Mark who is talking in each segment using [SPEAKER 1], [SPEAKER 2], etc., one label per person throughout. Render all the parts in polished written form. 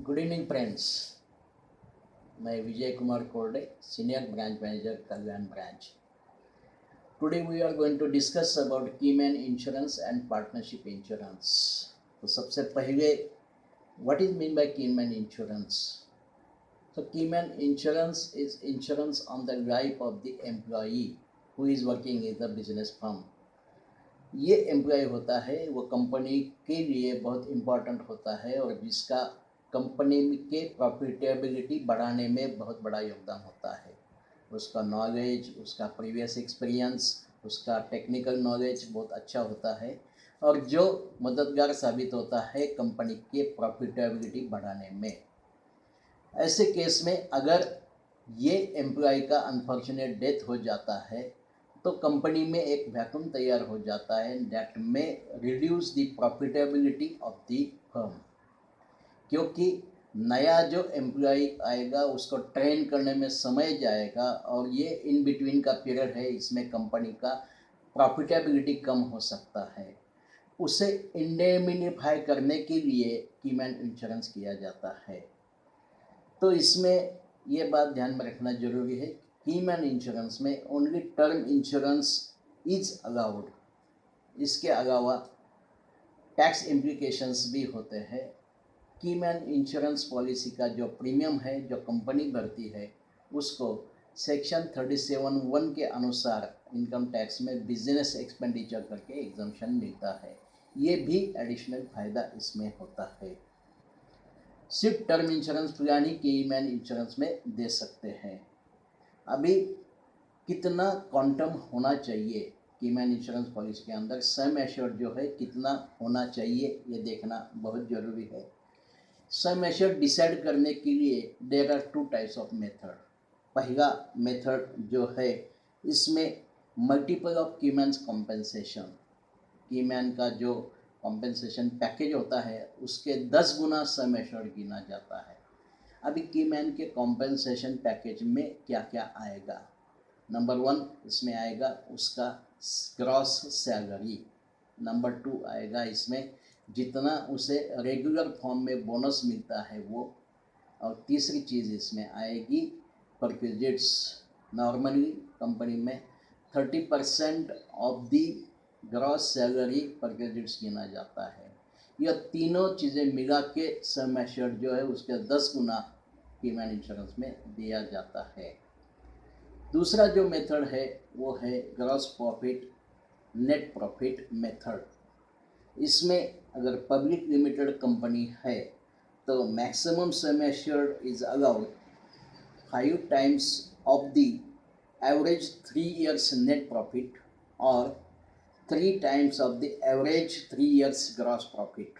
[SPEAKER 1] Good evening, friends. मैं विजय कुमार कोरडे, Senior Branch Manager, Kalyan Branch. Today we are going to discuss about Keyman Insurance and Partnership Insurance. तो सबसे पहले what is mean by Keyman Insurance? So Keyman Insurance is insurance on the life of the employee who is working in the business firm. ये employ होता है वो company के लिए बहुत इम्पॉर्टेंट होता है और जिसका कंपनी के प्रॉफिटेबिलिटी बढ़ाने में बहुत बड़ा योगदान होता है। उसका नॉलेज, उसका प्रीवियस एक्सपीरियंस, उसका टेक्निकल नॉलेज बहुत अच्छा होता है और जो मददगार साबित होता है कंपनी के प्रॉफिटेबिलिटी बढ़ाने में। ऐसे केस में अगर ये एम्प्लॉय का अनफॉर्चुनेट डेथ हो जाता है तो कंपनी में एक वैक्यूम तैयार हो जाता है दैट में reduce the profitability of the firm, क्योंकि नया जो एम्प्लॉय आएगा उसको ट्रेन करने में समय जाएगा और ये इन बिटवीन का पीरियड है, इसमें कंपनी का प्रॉफिटेबिलिटी कम हो सकता है। उसे इंडेमिनिफाई करने के लिए कीमैन इंश्योरेंस किया जाता है। तो इसमें ये बात ध्यान में रखना जरूरी है, कीमैन इंश्योरेंस में only term insurance is allowed. इसके अलावा टैक्स इम्प्लीकेशंस भी होते हैं। कीमैन इंश्योरेंस पॉलिसी का जो प्रीमियम है जो कंपनी भरती है उसको सेक्शन 37(1) के अनुसार इनकम टैक्स में बिजनेस एक्सपेंडिचर करके एग्जम्पशन मिलता है। ये भी एडिशनल फ़ायदा इसमें होता है। सिर्फ टर्म इंश्योरेंस प्लान ही कीमैन इंश्योरेंस में दे सकते हैं। अभी कितना क्वांटम होना चाहिए कीमैन इंश्योरेंस पॉलिसी के अंदर, सम एश्योर्ड जो है कितना होना चाहिए ये देखना बहुत ज़रूरी है। सम एश्योर्ड डिसाइड करने के लिए there are 2 types of method. पहला मेथड जो है इसमें multiple of keyman compensation, keyman का जो कॉम्पेंसेशन पैकेज होता है उसके 10 गुना सम एश्योर्ड गिना जाता है। अभी कीमैन के कॉम्पेंसेशन पैकेज में क्या क्या आएगा? नंबर 1 इसमें आएगा उसका ग्रॉस सैलरी। नंबर 2 आएगा इसमें जितना उसे रेगुलर फॉर्म में बोनस मिलता है वो। और तीसरी चीज़ इसमें आएगी परक्विजिट्स। नॉर्मली कंपनी में 30% of the gross salary perquisites गिना जाता है। यह तीनों चीज़ें मिला के सम एश्योर्ड जो है उसके 10 गुना कीमैन इंश्योरेंस में दिया जाता है। दूसरा जो मेथड है वो है gross profit net profit method. इसमें अगर पब्लिक लिमिटेड कंपनी है तो maximum sum assured is allowed 5 times of the average 3 years net profit और 3 times of the average 3 years gross profit.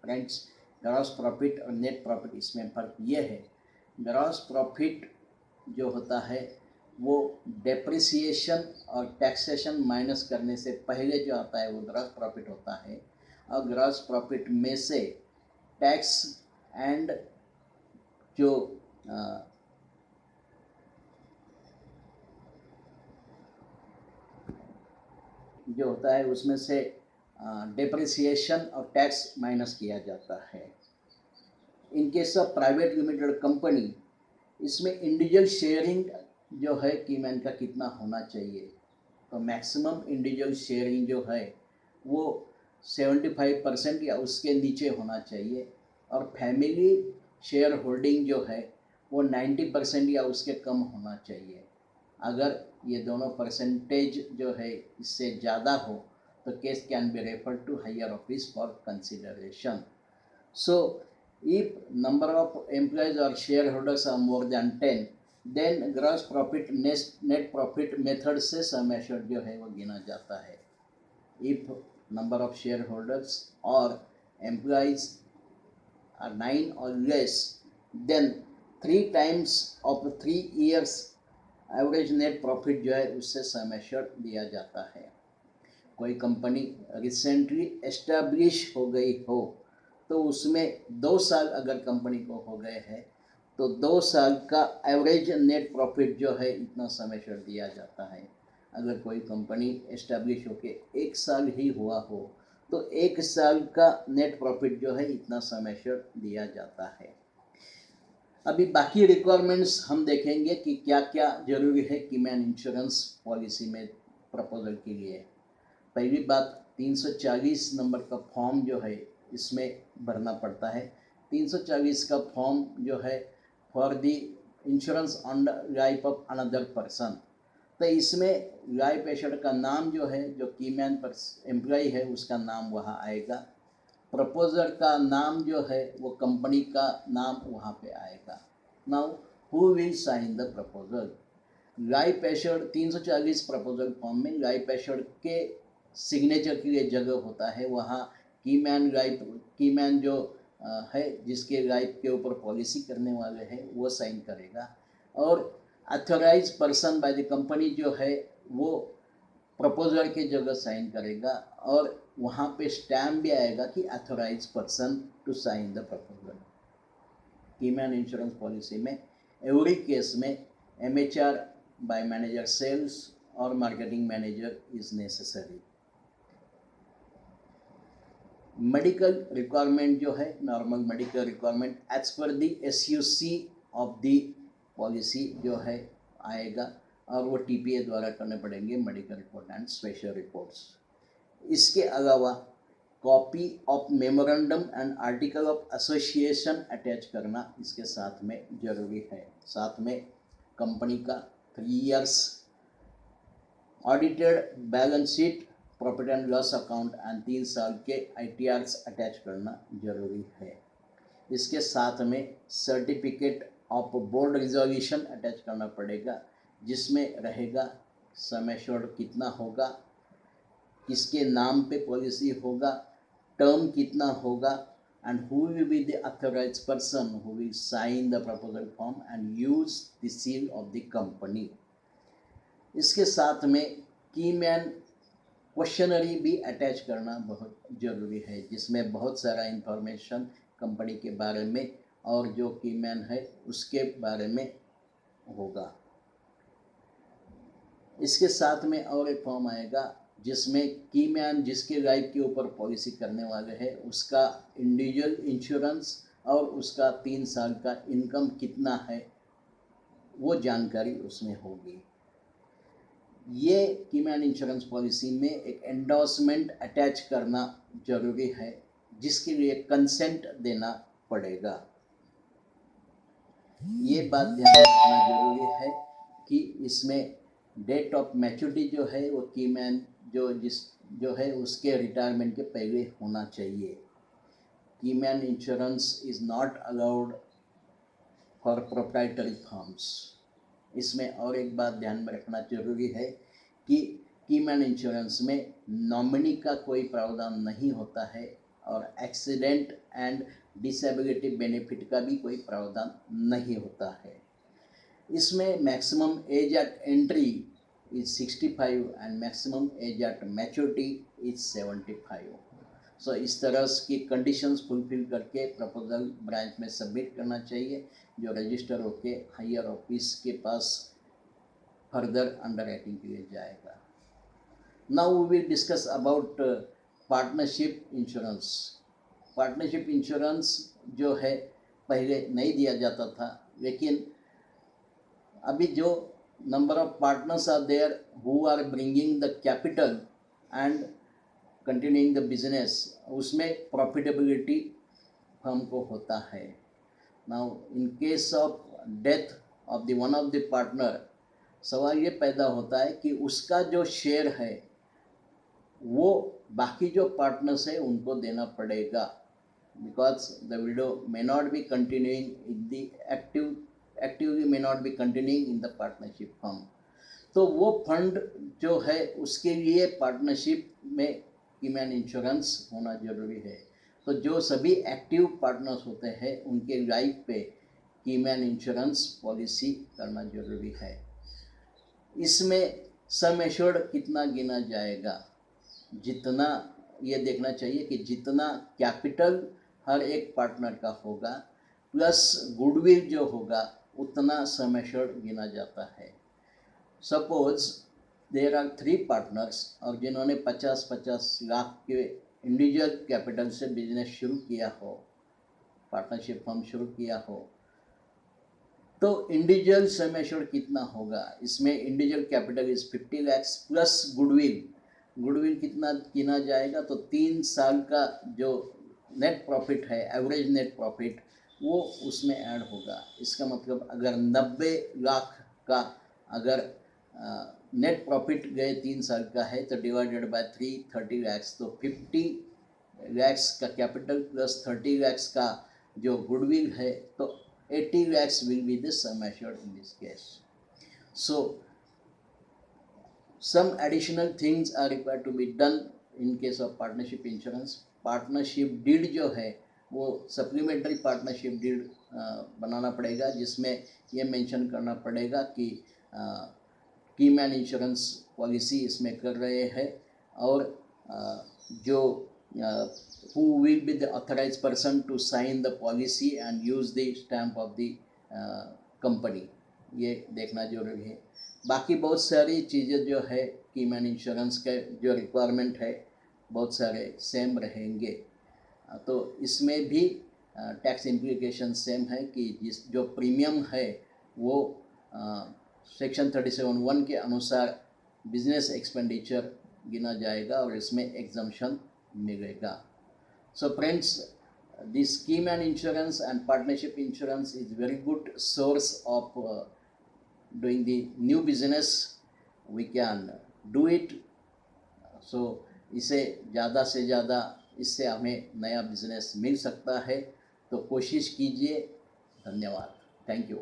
[SPEAKER 1] Friends, gross profit और net profit इसमें फ़र्क ये है, ग्रॉस प्रॉफिट जो होता है वो डेप्रिसिएशन और टैक्सेशन माइनस करने से पहले जो आता है वो ग्रॉस प्रॉफिट होता है। और ग्रॉस प्रॉफिट में से टैक्स एंड जो होता है उसमें से डेप्रिसिएशन और टैक्स माइनस किया जाता है। इन case of private limited company इसमें इंडिविजुअल शेयरिंग जो है कीमैन का कितना होना चाहिए, तो मैक्सिमम इंडिविजुअल शेयरिंग जो है वो 75% या उसके नीचे होना चाहिए और फैमिली शेयर होल्डिंग जो है वो 90% या उसके कम होना चाहिए। अगर ये दोनों परसेंटेज जो है इससे ज़्यादा हो तो case can be refer to higher office for consideration. So if number of employees or shareholders are more than 10, then gross profit net profit method से सम एश्योर्ड जो है वो गिना जाता है। if number of shareholders or employees are 9 or less, then 3 times of 3 years average net profit जो है उससे सम एश्योर्ड दिया जाता है। कोई कंपनी रिसेंटली एस्टैब्लिश हो गई हो तो उसमें 2 साल अगर कंपनी को हो गए हैं तो 2 साल का एवरेज नेट प्रॉफिट जो है इतना सम एश्योर्ड दिया जाता है। अगर कोई कंपनी एस्टैब्लिश होके 1 साल ही हुआ हो तो 1 साल का नेट प्रॉफिट जो है इतना सम एश्योर्ड दिया जाता है। अभी बाकी रिक्वायरमेंट्स हम देखेंगे कि क्या क्या जरूरी है कीमैन इंश्योरेंस पॉलिसी में प्रपोजल के लिए। पहली बात, 340 नंबर का फॉर्म जो है इसमें भरना पड़ता है। 340 का फॉर्म जो है for the insurance on the life of another person. तो इसमें लाइफ एश्योर्ड का नाम जो है, जो कीमैन पर एम्प्लॉय है उसका नाम वहाँ आएगा। प्रपोजर का नाम जो है वो कंपनी का नाम वहाँ पे आएगा। Now who will sign the proposal? Life assured 340 proposal form में लाइफ एश्योर्ड के सिग्नेचर के लिए जगह होता है, वहाँ कीमैन जो है जिसके लाइफ के ऊपर पॉलिसी करने वाले हैं वो साइन करेगा, और authorise person by the company जो है वो प्रपोजल की जगह साइन करेगा, और वहाँ पे स्टैम्प भी आएगा कि authorise person to sign the proposal. Keyman insurance policy में एवरी केस में MHR बाय मैनेजर सेल्स और marketing manager is necessary. Medical requirement जो है, normal medical requirement as per the SUC of the policy जो है आएगा, और वो TPA द्वारा करने पड़ेंगे medical report and special reports. इसके अलावा copy of memorandum and article of association attach करना इसके साथ में जरूरी है। साथ में कंपनी का 3 years audited balance sheet, profit and loss account and 3 साल के ITRs अटैच करना जरूरी है। इसके साथ में certificate of board resolution attach करना पड़ेगा, जिसमें रहेगा सम एश्योर्ड कितना होगा, किसके नाम पे पॉलिसी होगा, टर्म कितना होगा, and who will be the authorised person who will sign the proposal form and use the seal of the company. इसके साथ में कीमैन क्वेश्चनरी भी अटैच करना बहुत ज़रूरी है, जिसमें बहुत सारा इंफॉर्मेशन कंपनी के बारे में और जो कीमैन है उसके बारे में होगा। इसके साथ में और एक फॉर्म आएगा जिसमें कीमैन जिसके लाइफ के ऊपर पॉलिसी करने वाले हैं उसका इंडिविजुअल इंश्योरेंस और उसका 3 साल का इनकम कितना है वो जानकारी उसमें होगी। ये कीमैन इंश्योरेंस पॉलिसी में एक एंडोर्समेंट अटैच करना जरूरी है, जिसके लिए कंसेंट देना पड़ेगा। ये बात ध्यान रखना जरूरी है कि इसमें डेट ऑफ मैच्योरिटी जो है वो कीमैन जो है उसके रिटायरमेंट के पहले होना चाहिए। Keyman insurance is not allowed for proprietary firms. इसमें और एक बात ध्यान में रखना जरूरी है कि कीमैन इंश्योरेंस में नॉमिनी का कोई प्रावधान नहीं होता है, और एक्सीडेंट एंड डिसेबिलिटी बेनिफिट का भी कोई प्रावधान नहीं होता है। इसमें maximum age eight entry is 65 and maximum age at maturity is 75। सो इस तरह की कंडीशंस फुलफिल करके प्रपोजल ब्रांच में सबमिट करना चाहिए, जो रजिस्टर होके हायर ऑफिस के पास फर्दर अंडरराइटिंग के लिए जाएगा। Now we will discuss about partnership insurance. Partnership insurance जो है पहले नहीं दिया जाता था, लेकिन अभी जो number of partners are there who are bringing the capital and continuing the business, उसमें प्रॉफिटेबिलिटी फर्म को होता है। Now in case of death of the one of the partner, सवाल ये पैदा होता है कि उसका जो शेयर है वो बाकी जो पार्टनर्स है उनको देना पड़ेगा, because the widow may not be continuing in the actively may not be continuing in the partnership firm. तो वो फंड जो है उसके लिए पार्टनरशिप में कीमैन इंश्योरेंस होना जरूरी है। तो जो सभी एक्टिव पार्टनर्स होते हैं उनके लाइफ पे कीमैन इंश्योरेंस पॉलिसी करना जरूरी है। इसमें सम एश्योर्ड कितना गिना जाएगा, जितना ये देखना चाहिए कि जितना कैपिटल हर एक पार्टनर का होगा प्लस गुडविल जो होगा उतना सम एश्योर्ड गिना जाता है। सपोज देयर आर 3 पार्टनर्स और जिन्होंने 50-50 लाख के इंडिविजुअल कैपिटल से बिजनेस शुरू किया हो, पार्टनरशिप फर्म शुरू किया हो, तो इंडिविजुअल सम एश्योर्ड कितना होगा, इसमें individual capital is 50 lakhs plus goodwill कितना गिना जाएगा, तो 3 साल का जो नेट प्रॉफिट है, एवरेज नेट प्रॉफिट, वो उसमें ऐड होगा। इसका मतलब अगर 90 लाख का अगर नेट प्रॉफिट गए 3 साल का है तो डिवाइडेड बाय 3 30 lakhs, तो 50 lakhs का कैपिटल प्लस 30 lakhs का जो गुडविल है, तो 80 lakhs will be the sum assured in this case. So some additional things are required to be done in case of partnership insurance. Partnership deed जो है वो supplementary partnership deed बनाना पड़ेगा, जिसमें ये मेंशन करना पड़ेगा कि की मैन इंश्योरेंस पॉलिसी इसमें कर रहे हैं और जो who will be the authorized person to sign the policy and use the stamp of the company, ये देखना जरूरी है। बाकी बहुत सारी चीज़ें जो है की मैन इंश्योरेंस के जो रिक्वायरमेंट है बहुत सारे सेम रहेंगे। तो इसमें भी टैक्स इम्प्लीकेशन सेम है कि जिस जो प्रीमियम है वो सेक्शन 37(1) के अनुसार बिजनेस एक्सपेंडिचर गिना जाएगा और इसमें एग्जम्पशन मिलेगा। So friends, the scheme and insurance and partnership insurance is very good source of doing the new business. We can do it. So इसे ज़्यादा से ज़्यादा इससे हमें नया बिजनेस मिल सकता है, तो कोशिश कीजिए। धन्यवाद। Thank you.